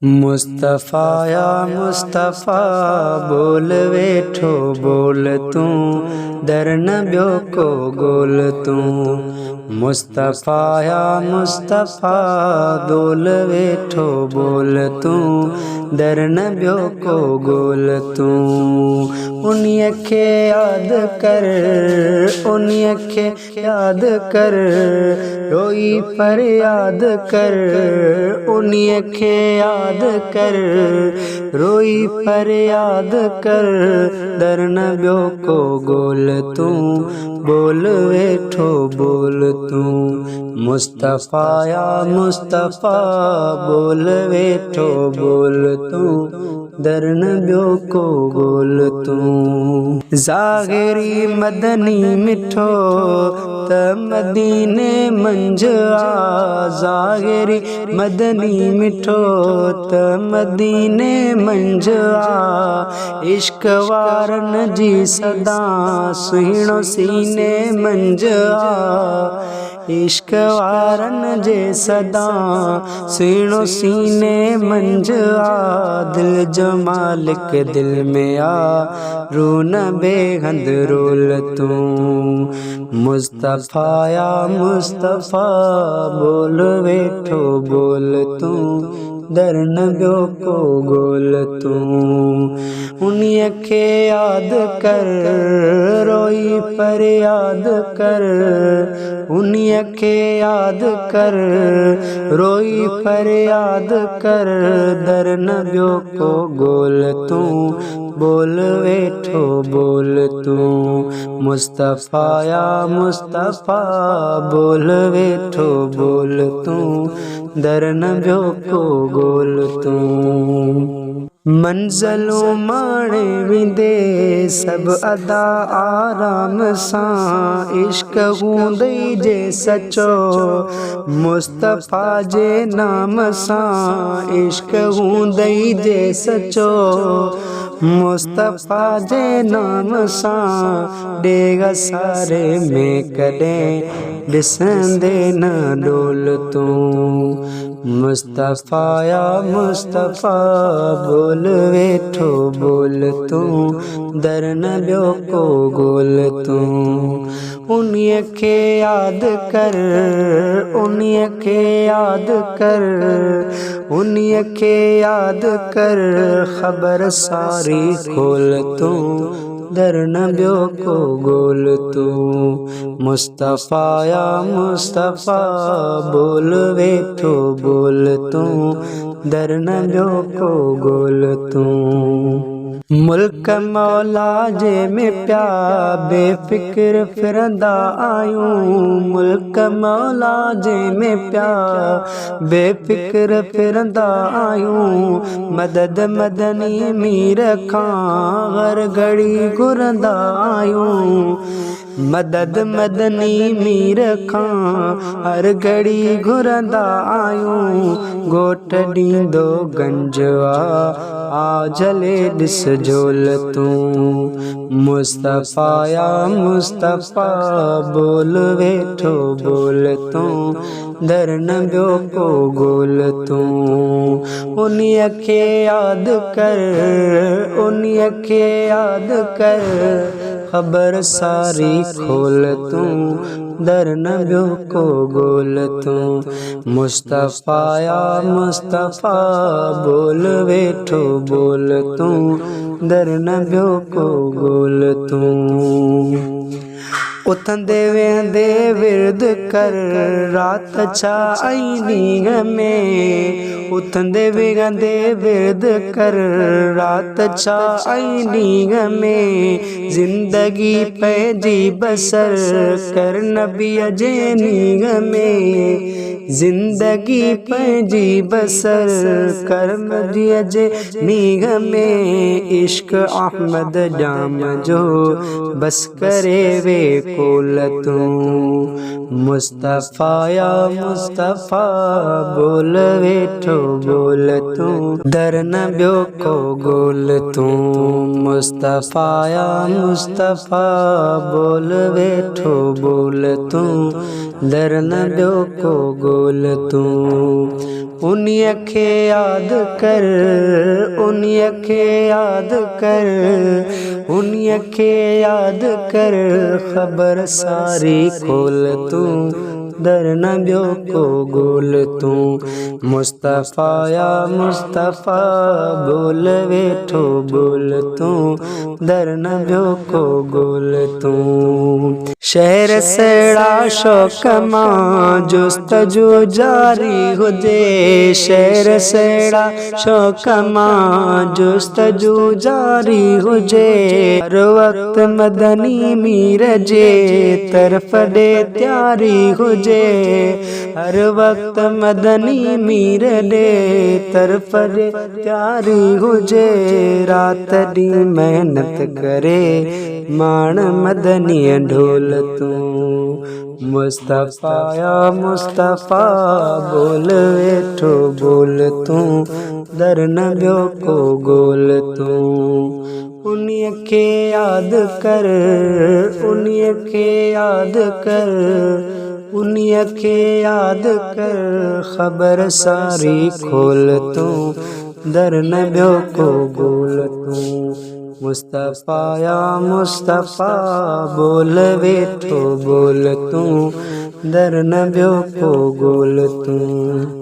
मुस्तफ़ा या मुस्तफ़ा बोल वेठो बोल तू दर न ॿियो को गोल तू। मुस्तफ़ा या मुस्तफ़ा बोल वेठो बोल तू दर न ॿियो को गोल तू। उन्हीअ खे यादि कर, उन्हीअ खे यादि कर, रोई पर यादि कर, उन्हीअ खे यादि कर, रोई पर यादि कर, दर न ॿियो को गोल तू बोल वेठो बोल तू। मुस्तफ़ा या मुस्तफ़ा बोल वेठो बोल तू दर न ॿियो को गोल तू। ज़ाहिरी मदनी मिठो त मदीने मंझ आ, ज़ाहिरी मदनी मिठो त मदीने मंझ आ, इश्क वारनि जी सदा सुहिणो सीने मंझ आ, इश्क वारनि जे सदा सुहिणो सीने मंझ आ, दिल जो मालिक दिल में आ, रू न बेहंद रोल तू। मुस्तफ़ा या मुस्तफ़ा बोल वेठो बोल तू दर न ॿियो को गोल तू। उन्हीअ खे यादि कर, रोई पर यादि कर, उन्हीअ खे यादि कर, रोई पर यादि कर, दर न ॿियो को गोल तू बोल वेठो बोल तू। मुस्तफ़ा या मुस्तफ़ा बोल वेठो बोल तू दर न ॿियो को गोल तू। मंज़िलूं माणे वेंदे सभु अदा आराम सां, इश्क हूंदई जे सचो मुस्तफ़ा जे नाम सां, इश्क हूंदई जे सचो मुस्तफ़ा जे नाम सां, ॾेग सारे में कॾहिं ॾिसंदे न डोल तू। मुस्तफ़ा या मुस्तफ़ा बोल वेठो बोल तू दर न ॿियो को गोल तू। उन्हीअ खे यादि कर, उन्हीअ खे यादि कर, उन्हीअ खे यादि कर, ख़बर सारी खोल तू दर न ॿियो को गोल तू। मुस्तफ़ा या मुस्तफ़ा बोल वेठो बोल तू दर न ॿियो को गोल तू। मुल्क मौला जे में प्या बेफ़िक्र फिरंदा आहियूं, मुल्क मौला जे में प्या बेफ़िक्र फिरंदा आहियूं, मदद मदनी मीर खां हर घड़ी घुरंदा आहियूं, मदद मदनी मीर खां हर घड़ी घुरंदा आहियूं, गोट ॾींदो गंज आ जले ॾिस झोल तू। मुस्तफ़ा या मुस्तफ़ा बोल वेठो बोल तू दर न ॿियो को गोल तू। उन्हीअ खे यादि कर, उन्हीअ खे यादि कर, ख़बर सारी खोल तू दर न ॿियो को गोल तू। मुस्तफ़ा या मुस्तफ़ा बोल वेठो बोल तू दर न ॿियो को गोल तू। उथंदे वेहंदे विर्द कर रात छा ऐं ॾींहं में, उथंदे वेहंदे विर्द कर रात छा ऐं ॾींहं में, ज़िंदगी पंहिंजी बसर कर नबीअ जे नींह में, ज़िंदगी पंहिंजी बसर कर नबीअ जे नींह में, इश्क अहमद जाम जो बस करे वे कोल तू। मुस्तफ़ा या मुस्तफ़ा बोल वेठो बोल तू दर नबियो को गोल तू मुस्तफ़ाया मुस्तफ़ा बोल वेठो बोल तू दर नबियो को गोल तू उन्हीं खे याद कर उन्हीं खे याद कर उन्हीं खे याद कर खबर सारी खोल तू दर नबियो को गोल तू मुस्तफ़ाया मुस्तफ़ा बोल वेठो बोल तू दर नबियो को गोल तू शहर सेड़ा शौक़ मां जुस्तजू जारी हुजे शहर सेड़ा शौक़ मां जुस्तजू जारी हुजे हर वक्त मदनी मीर जे तरफ दे त्यारी हुजे हर वक्त मदनी मीर दे तरफ दे त्यारी हुजे रात दी मेहनत करे माण मदनी ढोल तू मुस्तफ़ाया मुस्तफ़ा बोल वेठो बोल तू दर नबियो को गोल तू उन्हीं खे याद कर उन्हीं खे याद कर उन्हीं खे याद कर खबर सारी खोल तू दर नबियो को गोल तू मुस्तफ़ाया मुस्तफ़ा बोल वेठो बोल तू दर नबियो को गोल तू।